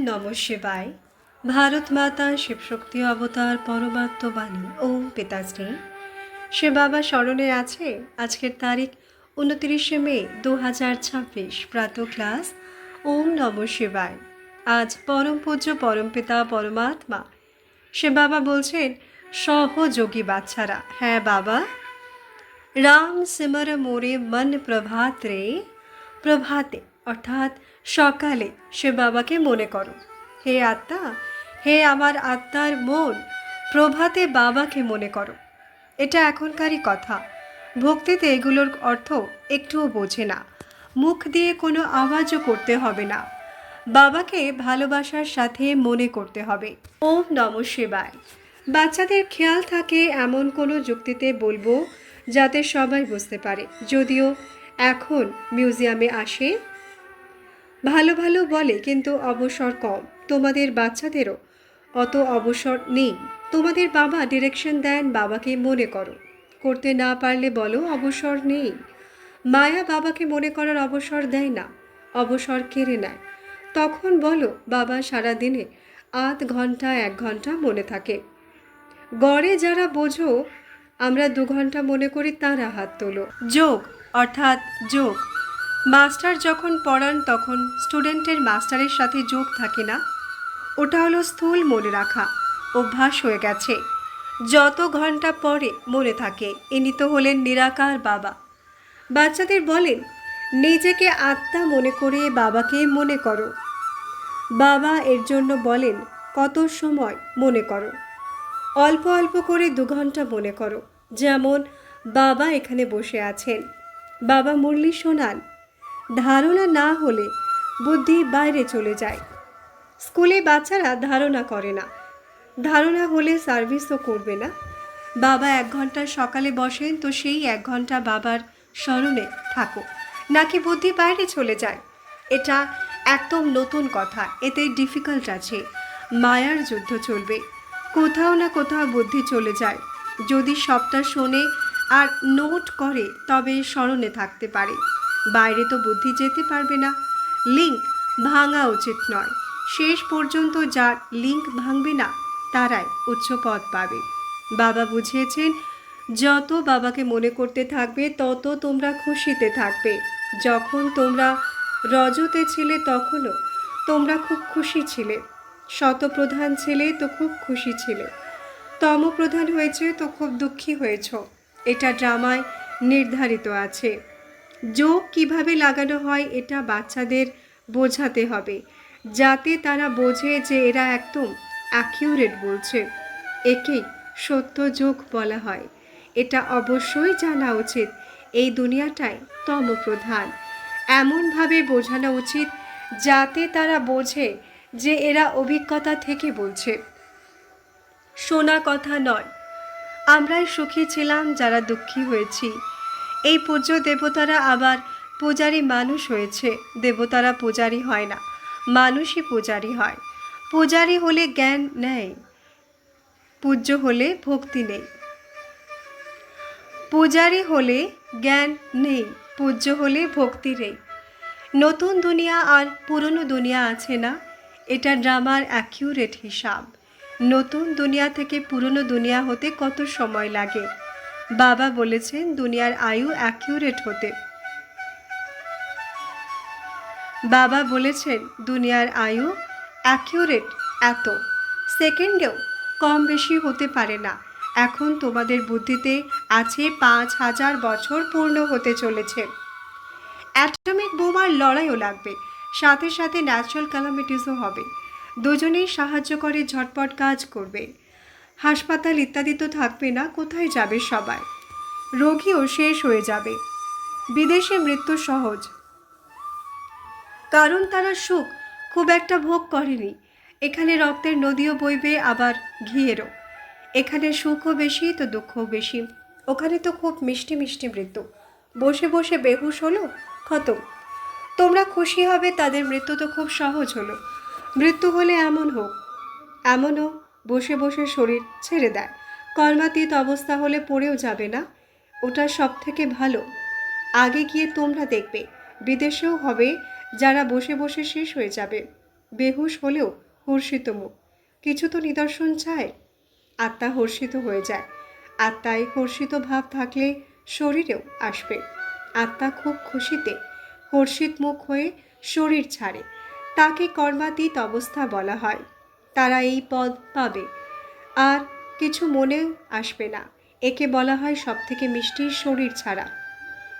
নমঃ শিবায়। ভারত মাতা শিবশক্তি অবতার পরমাত্মবাণী ওম পিতাশ্রী। সে বাবা স্মরণে আছে। আজকের তারিখ 29শে মে 2026, প্রাতঃ ক্লাস। ওম নমঃ শিবায়। আজ পরম পূজ্য পরমপিতা পরমাত্মা সে বাবা বলছেন, সহযোগী বাচ্চারা, হ্যাঁ বাবা, রাম সিমর মোরে মন প্রভাত রে। প্রভাতে অর্থাৎ সকালে সে বাবাকে মনে করো। হে আত্মা, হে আমার আত্মার মন, প্রভাতে বাবাকে মনে করো। এটা এখনকারই কথা। ভক্তিতে এগুলোর অর্থ একটুও বোঝে না। মুখ দিয়ে কোনো আওয়াজও করতে হবে না, বাবাকে ভালোবাসার সাথে মনে করতে হবে। ওম নমঃ শিবায়। বাচ্চাদের খেয়াল থাকে এমন কোনো যুক্তিতে বলবো যাতে সবাই বুঝতে পারে। যদিও এখন মিউজিয়ামে আসে, ভালো ভালো বলে, কিন্তু অবসর কম। তোমাদের বাচ্চাদেরও অত অবসর নেই। তোমাদের বাবা ডিরেকশন দেন, বাবাকে মনে করো। করতে না পারলে বলো অবসর নেই। মায়া বাবাকে মনে করার অবসর দেয় না, অবসর কেড়ে নেয়। তখন বলো বাবা সারা দিনে 8 ঘন্টা 1 ঘন্টা মনে থাকে। গড়ে যারা বোঝো আমরা 2 ঘন্টা মনে করি, তারা হাত তোলো। যোগ অর্থাৎ যোগ। মাস্টার যখন পড়ান তখন স্টুডেন্টের মাস্টারের সাথে যোগ থাকে না। ওটা হলো স্থূল মনে রাখা, অভ্যাস হয়ে গেছে। যত ঘন্টা পরে মনে থাকে। ইনি তো হলেন নিরাকার বাবা। বাচ্চাদের বলেন নিজেকে আত্মা মনে করে বাবাকে মনে করো। বাবা এর জন্য বলেন কত সময় মনে করো। অল্প অল্প করে 2 ঘন্টা মনে করো। যেমন বাবা এখানে বসে আছেন, বাবা মুরলি শোনান। ধারণা না হলে বুদ্ধি বাইরে চলে যায়। স্কুলে বাচ্চারা ধারণা করে না, ধারণা হলে সার্ভিসও করবে না। বাবা 1 ঘন্টা সকালে বসেন, তো সেই 1 ঘন্টা বাবার স্মরণে থাকো, নাকি বুদ্ধি বাইরে চলে যায়। এটা একদম নতুন কথা, এতে ডিফিকাল্ট আছে। মায়ার যুদ্ধ চলবে, কোথাও না কোথাও বুদ্ধি চলে যায়। যদি সবটা শোনে আর নোট করে তবে স্মরণে থাকতে পারে, বাইরে তো বুদ্ধি যেতে পারবে না। লিঙ্ক ভাঙা উচিত নয়। শেষ পর্যন্ত যার লিঙ্ক ভাঙবে না তারাই উচ্চ পদ পাবে। বাবা বুঝিয়েছেন, যত বাবাকে মনে করতে থাকবে তত তোমরা খুশিতে থাকবে। যখন তোমরা রজতে ছিলে তখনও তোমরা খুব খুশি ছিলে। শতপ্রধান ছিলে তো খুব খুশি ছিলে, তমপ্রধান হয়েছে তো খুব দুঃখী হয়েছ। এটা ড্রামায় নির্ধারিত আছে। যোগ কিভাবে লাগানো হয় এটা বাচ্চাদের বোঝাতে হবে, যাতে তারা বোঝে যে এরা একদম অ্যাকিউরেট বলছে। একেই সত্য যোগ বলা হয়। এটা অবশ্যই জানা উচিত এই দুনিয়াটাই তমপ্রধান। এমনভাবে বোঝানো উচিত যাতে তারা বোঝে যে এরা অভিজ্ঞতা থেকে বলছে, শোনা কথা নয়। আমরাই সুখী ছিলাম যারা দুঃখী হয়েছি। এই পূজ্য দেবতারা আবার পূজারী মানুষ হয়েছে। দেবতারা পূজারী হয় না, মানুষই পূজারী হয়। পূজারী হলে জ্ঞান নেই, পূজ্য হলে ভক্তি নেই। পূজারী হলে জ্ঞান নেই, পূজ্য হলে ভক্তি নেই। নতুন দুনিয়া আর পুরনো দুনিয়া আছে না, এটা ড্রামার অ্যাকিউরেট হিসাব। নতুন দুনিয়া থেকে পুরনো দুনিয়া হতে কত সময় লাগে? বাবা বলেছেন দুনিয়ার আয়ু অ্যাকিউরেট হতে। বাবা বলেছেন দুনিয়ার আয়ু অ্যাকিউরেট এত, সেকেন্ডেও কম বেশি হতে পারে না। এখন তোমাদের বুদ্ধিতে আছে 5000 বছর পূর্ণ হতে চলেছে। অ্যাটমিক বোমার লড়াইও লাগবে, সাথে সাথে ন্যাচারাল ক্যালামিটিসও হবে। দুজনেই সাহায্য করে, ঝটপট কাজ করবে। হাসপাতাল ইত্যাদি তো থাকবে না, কোথায় যাবে সবাই? রোগীও শেষ হয়ে যাবে। বিদেশে মৃত্যু সহজ, কারণ তারা সুখ খুব একটা ভোগ করেনি। এখানে রক্তের নদীও বইবে, আবার ঘিয়েরও। এখানে সুখও বেশি তো দুঃখও বেশি। ওখানে তো খুব মিষ্টি মিষ্টি মৃত্যু। বসে বসে বেহুশ হলো, খতম। তোমরা খুশি হবে তাদের মৃত্যু তো খুব সহজ হলো। মৃত্যু হলে এমন হোক, এমনও বসে বসে শরীর ছেড়ে দেয়। কর্মাতীত অবস্থা হলে পড়েও যাবে না, ওটা সব থেকে ভালো। আগে গিয়ে তোমরা দেখবে বিদেশেও হবে যারা বসে বসে শেষ হয়ে যাবে। বেহুশ হলেও হর্ষিত মুখ। কিছু তো নিদর্শন চায়। আত্মা হর্ষিত হয়ে যায়। আত্মায় হর্ষিত ভাব থাকলে শরীরেও আসবে। আত্মা খুব খুশিতে হর্ষিত মুখ হয়ে শরীর ছাড়ে, তাকে কর্মাতীত অবস্থা বলা হয়। তারা এই পদ পাবে, আর কিছু মনেও আসবে না। একে বলা হয় সবথেকে মিষ্টি শরীর ছাড়া।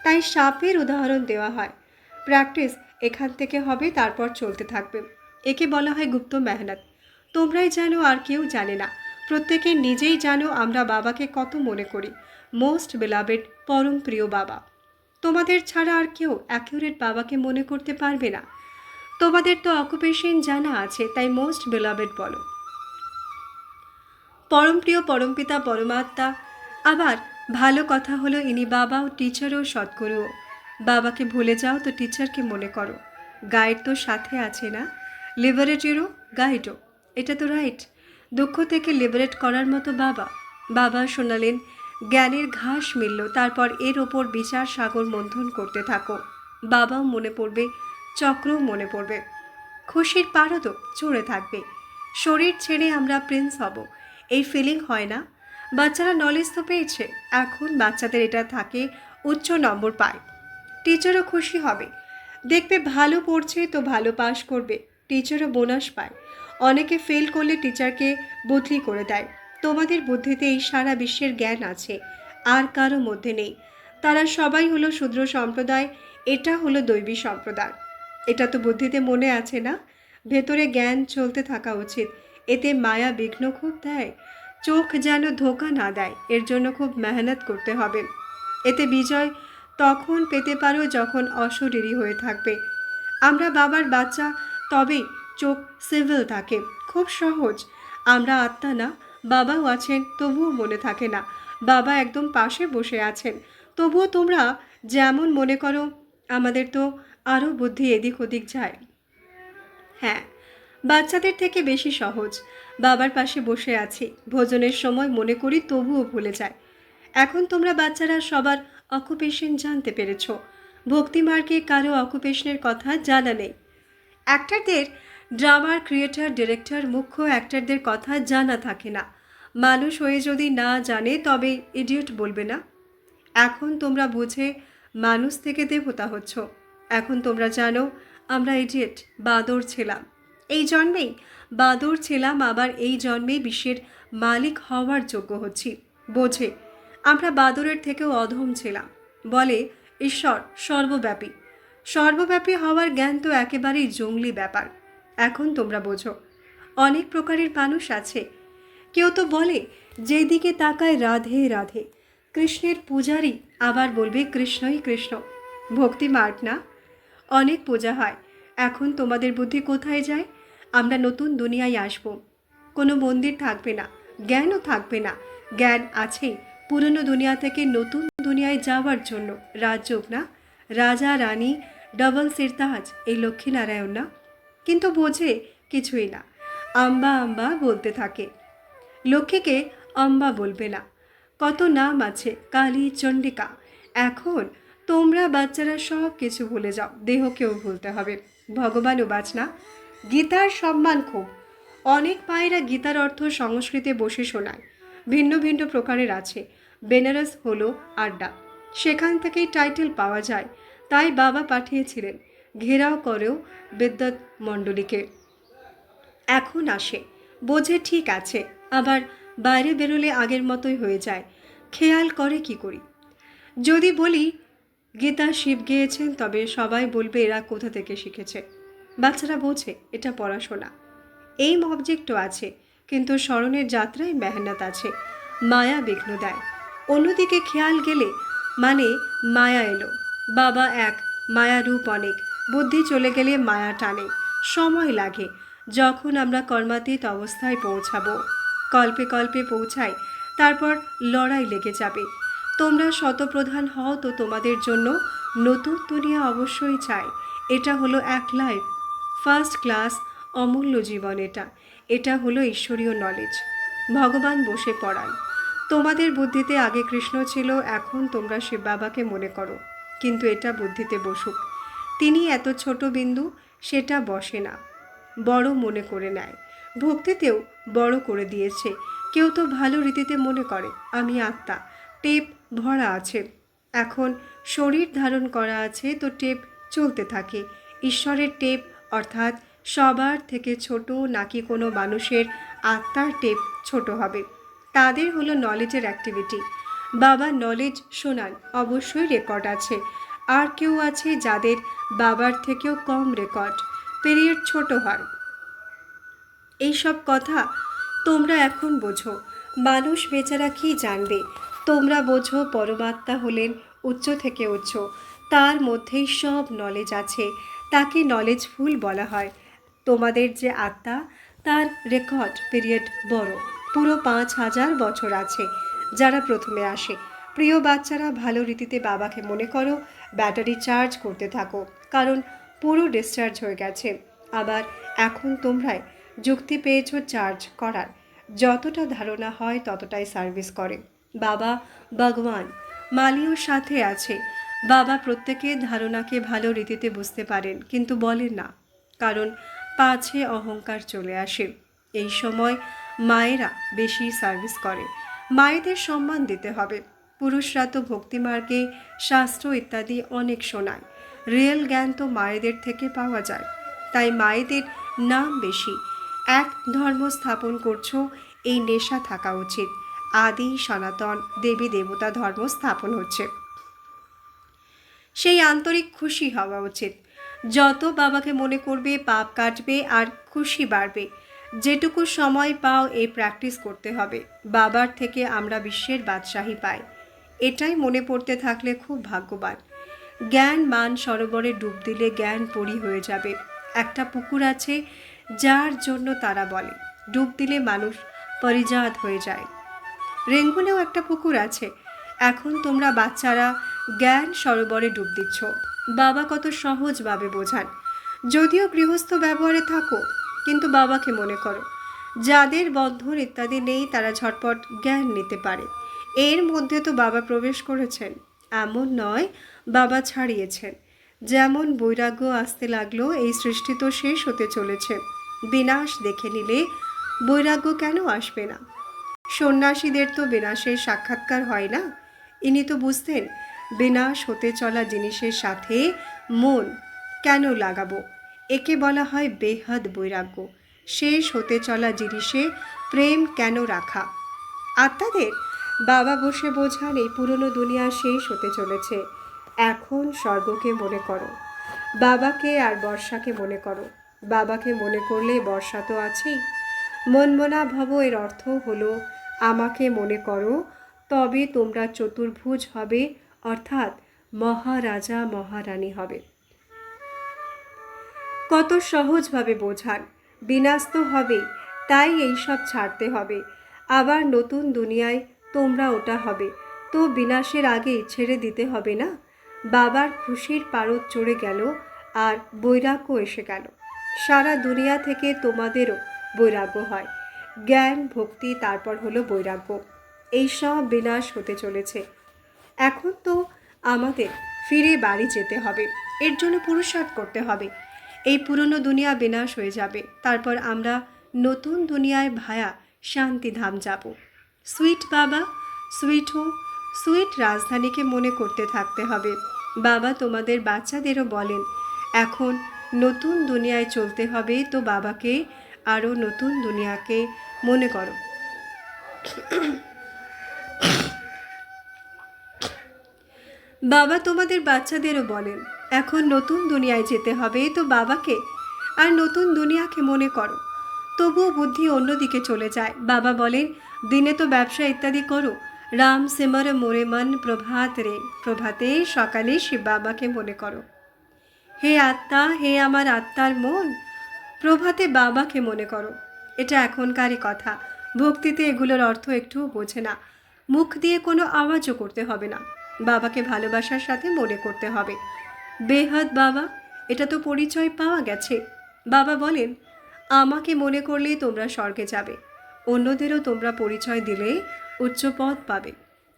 তাই সাপের উদাহরণ দেওয়া হয়। প্র্যাকটিস এখান থেকে হবে, তারপর চলতে থাকবে। একে বলা হয় গুপ্ত মেহনত। তোমরাই জানো, আর কেউ জানে না। প্রত্যেকে নিজেই জানো আমরা বাবাকে কত মনে করি। মোস্ট বেলাভেড, পরম প্রিয় বাবা। তোমাদের ছাড়া আর কেউ অ্যাকিউরেট বাবাকে মনে করতে পারবে না। তোমাদের তো অকুপেশন জানা আছে, তাই মোস্ট বেলাভেড বলো। পরমপ্রিয় পরমপিতা পরমাত্মা। আবার ভালো কথা হলো ইনি বাবা ও টিচারও সদ্গুরুও। বাবাকে ভুলে যাও তো টিচারকে মনে করো। গাইড তো সাথে আছে না, লিবারেটেরও গাইডও। এটা তো রাইট। দুঃখ থেকে লিবারেট করার মতো বাবা। বাবা শোনালেন, জ্ঞানের ঘাস মিলল, তারপর এর ওপর বিচার সাগর মন্থন করতে থাকো। বাবাও মনে পড়বে, চক্রও মনে পড়বে। খুশির পারদও চড়ে থাকবে। শরীর ছেড়ে আমরা প্রিন্স হব, এই ফিলিং হয় না? বাচ্চারা নলেজ তো পেয়েছে, এখন বাচ্চাদের এটা থাকে, উচ্চ নম্বর পায়। টিচারও খুশি হবে, দেখবে ভালো পড়ছে তো ভালো পাস করবে, টিচারও বোনাস পায়। অনেকে ফেল করলে টিচারকে বদলি করে দেয়। তোমাদের বুদ্ধিতে এই সারা বিশ্বের জ্ঞান আছে, আর কারো মধ্যে নেই। তারা সবাই হলো শূদ্র সম্প্রদায়, এটা হলো দৈবী সম্প্রদায়। এটা তো বুদ্ধিতে মনে আছে না? ভেতরে জ্ঞান চলতে থাকা উচিত। এতে মায়া বিঘ্ন খুব দেয়। চোখ যেন ধোকা না দেয়, এর জন্য খুব মেহনত করতে হবে। এতে বিজয় তখন পেতে পারো যখন অশরীরী হয়ে থাকবে। আমরা বাবার বাচ্চা, তবেই চোখ সিভিল থাকে। খুব সহজ। আমরা আত্মা না, বাবাও আছেন, তবুও মনে থাকে না। বাবা একদম পাশে বসে আছেন, তবুও তোমরা যেমন মনে করো। আমাদের তো আরও বুদ্ধি এদিক ওদিক যায়। হ্যাঁ, বাচ্চাদের থেকে বেশি সহজ। বাবার পাশে বসে আছি, ভোজনের সময় মনে করি, তবুও ভুলে যায়। এখন তোমরা বাচ্চারা সবার অকুপেশন জানতে পেরেছ। ভক্তিমার্গে কারো অকুপেশনের কথা জানা নেই। অ্যাক্টরদের, ড্রামার, ক্রিয়েটর, ডিরেক্টর, মুখ্য অ্যাক্টরদের কথা জানা থাকে না। মানুষ হয়ে যদি না জানে তবে ইডিয়ট বলবে না। এখন তোমরা বুঝে মানুষ থেকে দেবতা হচ্ছ। এখন তোমরা জানো আমরা ইডিয়েট, বাদর ছিলাম। এই জন্মেই বাদর ছিলাম, আবার এই জন্মেই বিশ্বের মালিক হওয়ার যোগ্য হচ্ছি। বোঝে আমরা বাদরের থেকেও অধম ছিলাম। বলে ঈশ্বর সর্বব্যাপী। সর্বব্যাপী হওয়ার জ্ঞান তো একেবারেই জঙ্গলি ব্যাপার। এখন তোমরা বোঝো। অনেক প্রকারের মানুষ আছে। কেউ তো বলে যেদিকে তাকায় রাধে রাধে, কৃষ্ণের পূজারী, আবার বলবে কৃষ্ণই কৃষ্ণ। ভক্তি মার্গ না? অনেক পূজা হয়। এখন তোমাদের বুদ্ধি কোথায় যায়? আমরা নতুন দুনিয়ায় আসব। কোনো মন্দির থাকবে না, জ্ঞানও থাকবে না। জ্ঞান আছেই পুরনো দুনিয়া থেকে নতুন দুনিয়ায় যাওয়ার জন্য। রাজযোগ না, রাজা রানী, ডবল সিরতাজ, এই লক্ষ্মীনারায়ণ না? কিন্তু বোঝে কিছুই না। আম্বা আম্বা বলতে থাকে। লক্ষ্মীকে অম্বা বলবে না। কত নাম আছে, কালী, চণ্ডিকা। এখন তোমরা বাচ্চারা সব কিছু ভুলে যাও, দেহকেও ভুলতে হবে। ভগবানও বাঁচ না। গীতার সম্মান খুব। অনেক মায়েরা গীতার অর্থ সংস্কৃতে বসে শোনায়। ভিন্ন ভিন্ন প্রকারের আছে। বেনারস হলো আড্ডা, সেখান থেকেই টাইটেল পাওয়া যায়। তাই বাবা পাঠিয়েছিলেন, ঘেরাও করেও বিদ্যুৎ মণ্ডলীকে। এখন আসে, বোঝে ঠিক আছে, আবার বাইরে বেরোলে আগের মতোই হয়ে যায়। খেয়াল করে কি করি? যদি বলি গীতা শিব গেয়েছেন, তবে সবাই বলবে এরা কোথা থেকে শিখেছে। বাচ্চারা বোঝে এটা পড়াশোনা। এই অবজেক্টও আছে, কিন্তু স্মরণের যাত্রায় মেহনত আছে। মায়া বিঘ্ন দেয়। অন্যদিকে খেয়াল গেলে মানে মায়া এলো। বাবা এক, মায়া রূপ অনেক। বুদ্ধি চলে গেলে মায়া টানে, সময় লাগে। যখন আমরা কর্মাতীত অবস্থায় পৌঁছাবো, কল্পে কল্পে পৌঁছাই, তারপর লড়াই লেগে যাবে। তোমরা শতপ্রধান হও তো তোমাদের জন্য নতুন দুনিয়া অবশ্যই চাই। এটা হলো এক লাইফ, ফার্স্ট ক্লাস, অমূল্য জীবন। এটা হলো ঈশ্বরীয় নলেজ। ভগবান বসে পড়ান। তোমাদের বুদ্ধিতে আগে কৃষ্ণ ছিল, এখন তোমরা শিব বাবাকে মনে করো। কিন্তু এটা বুদ্ধিতে বসুক। তিনি এত ছোট বিন্দু, সেটা বসে না। বড় মনে করে নেয়, ভক্তিতেও বড় করে দিয়েছে। কেউ তো ভালো রীতিতে মনে করে আমি আত্মা, টেপ ভরা আছে, এখন শরীর ধারণ করা আছে তো টেপ চলতে থাকে। ঈশ্বরের টেপ অর্থাৎ সবার থেকে ছোট নাকি কোনো মানুষের আত্মার টেপ ছোট হবে? তাদের হলো নলেজের অ্যাক্টিভিটি। বাবা নলেজ শোনান, অবশ্যই রেকর্ড আছে। আর কেউ আছে যাদের বাবার থেকেও কম রেকর্ড, পিরিয়ড ছোট হয়। এইসব কথা তোমরা এখন বোঝো, মানুষ বেচারা কি জানবে? তোমরা বোঝো পরমাত্মা হলেন উচ্চ থেকে উচ্চ, তার মধ্যেই সব নলেজ আছে, তাকে নলেজফুল বলা হয়। তোমাদের যে আত্মা, তার রেকর্ড পিরিয়ড বড়, পুরো 5,000 বছর আছে। যারা প্রথমে আসে, প্রিয় বাচ্চারা, ভালো রীতিতে বাবাকে মনে করো, ব্যাটারি চার্জ করতে থাকো, কারণ পুরো ডিসচার্জ হয়ে গেছে। আবার এখন তোমরাই যুক্তি পেয়েছো চার্জ করার, যতটা ধারণা হয় ততটাই সার্ভিস করে। বাবা ভগবান মালিও সাথে আছে। বাবা প্রত্যেকের ধারণাকে ভালো রীতিতে বুঝতে পারেন, কিন্তু বলেন না, কারণ পাছে অহংকার চলে আসে। এই সময় মায়েরা বেশি সার্ভিস করে, মায়েদের সম্মান দিতে হবে। পুরুষরা তো ভক্তিমার্গে শাস্ত্র ইত্যাদি অনেক শোনায়, রিয়েল জ্ঞান তো মায়েদের থেকে পাওয়া যায়, তাই মায়েদের নাম বেশি। এক ধর্ম স্থাপন করছো, এই নেশা থাকা উচিত। আদি সনাতন দেবী দেবতা ধর্ম স্থাপন হচ্ছে, সেই আন্তরিক খুশি হওয়া উচিত। যত বাবাকে মনে করবে পাপ কাটবে আর খুশি বাড়বে। যেটুকু সময় পাও এই প্র্যাকটিস করতে হবে। বাবার থেকে আমরা বিশ্বের বাদশাহী পাই, এটাই মনে পড়তে থাকলে খুব ভাগ্যবান। জ্ঞান মান সরোবরে ডুব দিলে জ্ঞান পরি হয়ে যাবে। একটা পুকুর আছে যার জন্য তারা বলে ডুব দিলে মানুষ পরিজাত হয়ে যায়। রেঙ্গুনেও একটা পুকুর আছে। এখন তোমরা বাচ্চারা জ্ঞান সরোবরে ডুব দিচ্ছ। বাবা কত সহজভাবে বোঝান। যদিও গৃহস্থ ব্যবহারে থাকো, কিন্তু বাবাকে মনে করো। যাদের বন্ধন ইত্যাদি নেই তারা ঝটপট জ্ঞান নিতে পারে। এর মধ্যে তো বাবা প্রবেশ করেছেন, এমন নয় বাবা ছাড়িয়েছেন। যেমন বৈরাগ্য আসতে লাগলো, এই সৃষ্টি তো শেষ হতে চলেছে। বিনাশ দেখে নিলে বৈরাগ্য কেন আসবে না? সন্ন্যাসীদের তো বিনাশের সাক্ষাৎকার হয় না। ইনি তো বুঝতেন বিনাশ হতে চলা জিনিসের সাথে মন কেন লাগাবো। একে বলা হয় বেহাদ বৈরাগ্য। শেষ হতে চলা জিনিসে প্রেম কেন রাখা? আত্মাদের বাবা বসে বোঝান এই পুরনো দুনিয়া শেষ হতে চলেছে, এখন স্বর্গকে মনে করো। বাবাকে আর বর্ষাকে মনে করো। বাবাকে মনে করলে বর্ষা তো আছেই। মনমনা ভব এর অর্থ হলো আমাকে মনে করো, তবে তোমরা চতুর্ভুজ হবে, অর্থাৎ মহারাজা মহারানী হবে। কত সহজভাবে বোঝান। বিনাশ তো হবেই, তাই এইসব ছাড়তে হবে। আবার নতুন দুনিয়ায় তোমরা ওটা হবে, তো বিনাশের আগেই ছেড়ে দিতে হবে না? বাবার খুশির পারদ চড়ে গেল আর বৈরাগ্য এসে গেল। সারা দুনিয়া থেকে তোমাদেরও বৈরাগ্য হয়। জ্ঞান ভক্তি, তারপর হলো বৈরাগ্য। এই সব বিনাশ হতে চলেছে। এখন তো আমাদের ফিরে বাড়ি যেতে হবে, এর জন্য পুরুষার্থ করতে হবে। এই পুরনো দুনিয়া বিনাশ হয়ে যাবে, তারপর আমরা নতুন দুনিয়ায় ভায়া শান্তিধাম যাব। সুইট বাবা, সুইট হো, সুইট রাজধানীকে মনে করতে থাকতে হবে। বাবা তোমাদের বাচ্চাদেরও বলেন এখন নতুন দুনিয়ায় চলতে হবে, তো বাবাকে আরও নতুন দুনিয়াকে মনে করো। বাবা তোমাদের বাচ্চাদেরও বলেন এখন নতুন দুনিয়ায় যেতে হবে, তো বাবাকে আর নতুন দুনিয়াকে মনে করো। তবুও বুদ্ধি অন্যদিকে চলে যায়। বাবা বলেন দিনে তো ব্যবসা ইত্যাদি করো, রাম সিমর মোরে মন প্রভাত রে, প্রভাতে সকালে শিব বাবাকে মনে করো। হে আত্মা, হে আমার আত্মার মন, প্রভাতে বাবাকে মনে করো। এটা এখনকারই কথা। ভক্তিতে এগুলোর অর্থ একটুও বোঝে না। মুখ দিয়ে কোনো আওয়াজও করতে হবে না, বাবাকে ভালোবাসার সাথে মনে করতে হবে। বেহাদ বাবা, এটা তো পরিচয় পাওয়া গেছে। বাবা বলেন আমাকে মনে করলেই তোমরা স্বর্গে যাবে। অন্যদেরও তোমরা পরিচয় দিলে উচ্চ পদ পাবে।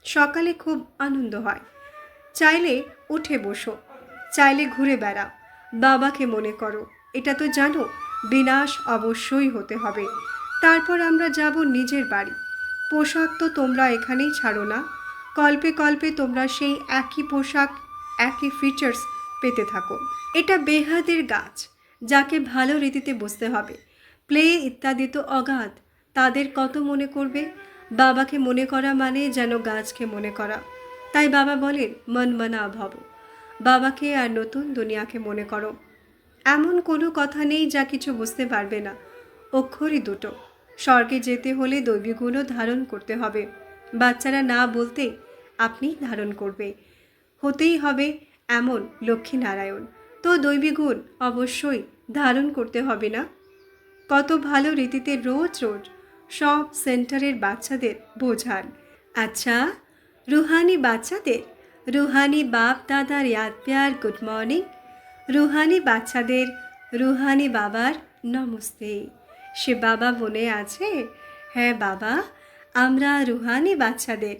সকালে খুব আনন্দ হয়, চাইলে উঠে বসো, চাইলে ঘুরে বেড়াও, বাবাকে মনে করো। এটা তো জানো বিনাশ অবশ্যই হতে হবে। তারপর আমরা যাব নিজের বাড়ি। পোশাক তো তোমরা এখানেই ছাড়ো না, কল্পে কল্পে তোমরা সেই একই পোশাক, একই ফিচার্স পেতে থাকো। এটা বেহাদের গাছ, যাকে ভালো রীতিতে বুঝতে হবে। প্লে ইত্যাদি তো অগাধ, তাদের কত মনে করবে। বাবাকে মনে করা মানে যেন গাছকে মনে করা। তাই বাবা বলেন মন মনা ভব, বাবাকে আর নতুন দুনিয়াকে মনে করো। এমন কোনো কথা নেই যা কিছু বুঝতে পারবে না। অক্ষরই দুটো। স্বর্গে যেতে হলে দৈবিগুণও ধারণ করতে হবে। বাচ্চারা না বলতে আপনি ধারণ করবে, হতেই হবে এমন লক্ষ্মীনারায়ণ। তো দৈবিগুণ অবশ্যই ধারণ করতে হবে না? কত ভালো রীতিতে রোজ রোজ সব সেন্টারের বাচ্চাদের বোঝান। আচ্ছা, রুহানি বাচ্চাদের, রুহানি বাপ দাদার ইয়াদ প্যার গুড মর্নিং। রুহানি বাচ্চাদের রুহানি বাবার নমস্তে। সে বাবা বলে আছে, হ্যাঁ বাবা, আমরা রুহানি বাচ্চাদের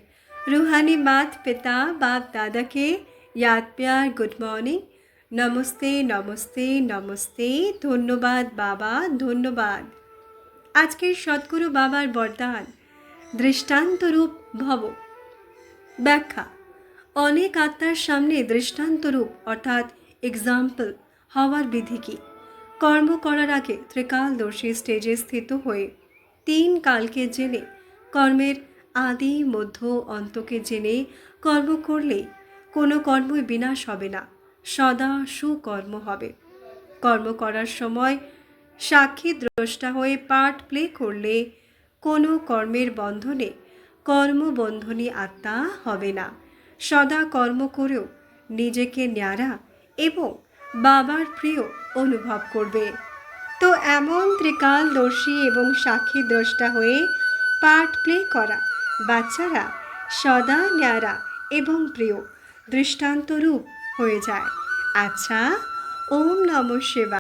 রুহানি মাত পিতা বাপ দাদাকে ইয়াদ প্যার গুড মর্নিং, নমস্তে নমস্তে নমস্তে, ধন্যবাদ বাবা, ধন্যবাদ। আজকের সদ্গুরু বাবার বরদান, দৃষ্টান্তরূপ ভব। ব্যাখ্যা: অনেক আত্মার সামনে দৃষ্টান্তরূপ অর্থাৎ এক্সাম্পল হওয়ার বিধি কি? কর্ম করার আগে ত্রিকালদর্শী স্টেজে স্থিত হয়ে 3 কালকে জেনে, কর্মের আদি মধ্য অন্তকে জেনে কর্ম করলে কোনো কর্মই বিনাশ হবে না, সদা সুকর্ম হবে। কর্ম করার সময় সাক্ষী দ্রষ্টা হয়ে পার্ট প্লে করলে কোনো কর্মের বন্ধনে কর্মবন্ধনী আত্মা হবে না। সদা কর্ম করেও নিজেকে ন্যাড়া এবং বাবার প্রিয় অনুভব করবে। তো এমন ত্রিকালদর্শী এবং সাক্ষী দ্রষ্টা হয়ে পার্ট প্লে করা বাচ্চারা সদা ন্যাড়া এবং প্রিয় দৃষ্টান্তরূপ হয়ে যায়। আচ্ছা, ওম নমঃ শিবায়।